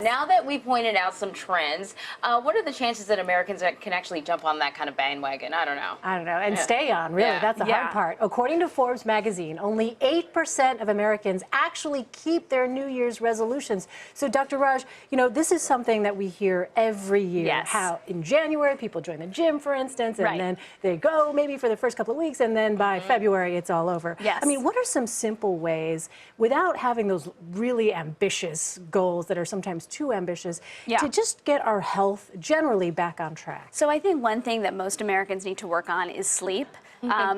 Now that we pointed out some trends, what are the chances that Americans can actually jump on that kind of bandwagon? I don't know. And stay on, really. Yeah. That's the hard part. According to Forbes magazine, only 8% of Americans actually keep their New Year's resolutions. So, Dr. Raj, you know, this is something that we hear every year. Yes. How in January, people join the gym, for instance, and Right. then they go maybe for the first couple of weeks, and then by February, it's all over. Yes. I mean, what are some simple ways, without having those really ambitious goals that are sometimes too ambitious, to just get our health generally back on track? So I think one thing that most Americans need to work on is sleep.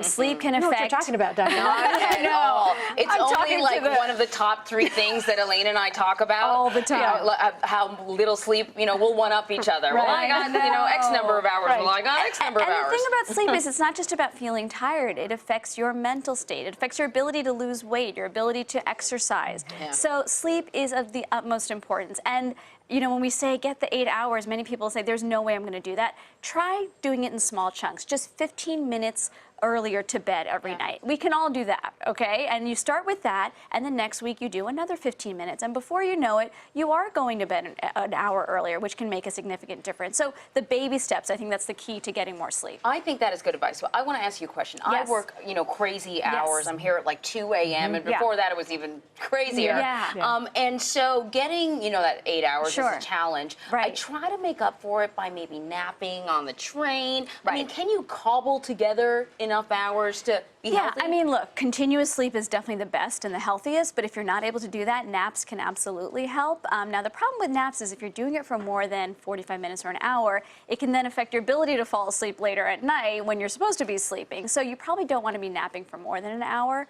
Sleep can I know what affect. you're talking about, Dr. Not at all. It's I'm only talking like to the- one of the top 3 things that Elaine and I talk about All the time. You know, how little sleep, you know, we'll one up each other. Well, I got, you know, X number of hours. Well, I got X number of And hours. the thing about sleep is it's not just about feeling tired. It affects your mental state. It affects your ability to lose weight, your ability to exercise. Yeah. So sleep is of the utmost importance. And you know, when we say get the 8 hours, many people say there's no way I'm going to do that. Try doing it in small chunks, just 15 minutes earlier to bed every night. We can all do that, okay? And you start with that, and the next week you do another 15 minutes. And before you know it, you are going to bed an hour earlier, which can make a significant difference. So the baby steps, I think that's the key to getting more sleep. I think that is good advice. So I want to ask you a question. Yes. I work, you know, crazy hours. I'm here at like 2 a.m. and Yeah. before that it was even crazier. Yeah. And so getting, you know, that 8 hours Sure. is a challenge. Right. I try to make up for it by maybe napping on the train. I mean, Right. can you cobble together enough hours to be healthy? I mean, look, continuous sleep is definitely the best and the healthiest, but if you're not able to do that, naps can absolutely help. Now, the problem with naps is if you're doing it for more than 45 minutes or an hour, it can then affect your ability to fall asleep later at night when you're supposed to be sleeping. So you probably don't want to be napping for more than an hour,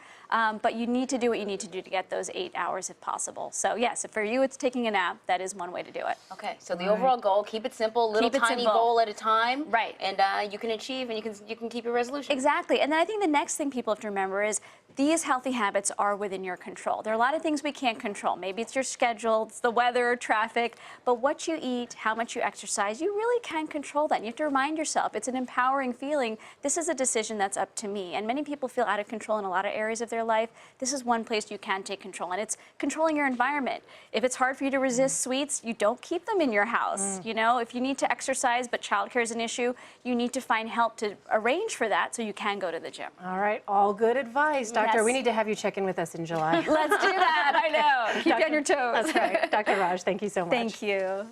but you need to do what you need to do to get those 8 hours if possible. So yes, if for you it's taking a nap, that is one way to do it. Okay, so the overall goal, keep it simple, little Keep it tiny simple. goal at a time. Right. And you can achieve and you can keep your resolution. Exactly. And then I think the next thing people have to remember is these healthy habits are within your control. There are a lot of things we can't control. Maybe it's your schedule, it's the weather, traffic, but what you eat, how much you exercise, you really can control that. And you have to remind yourself, it's an empowering feeling. This is a decision that's up to me. And many people feel out of control in a lot of areas of their life. This is one place you can take control, and it's controlling your environment. If it's hard for you to resist sweets, you don't keep them in your house. You know, if you need to exercise, but childcare is an issue, you need to find help to arrange for that so you can go to the gym. All right, all good advice, Doctor. Yes. We need to have you check in with us in July. Let's do that. I know. Keep you on your toes. That's right. Dr. Raj, thank you so much. Thank you.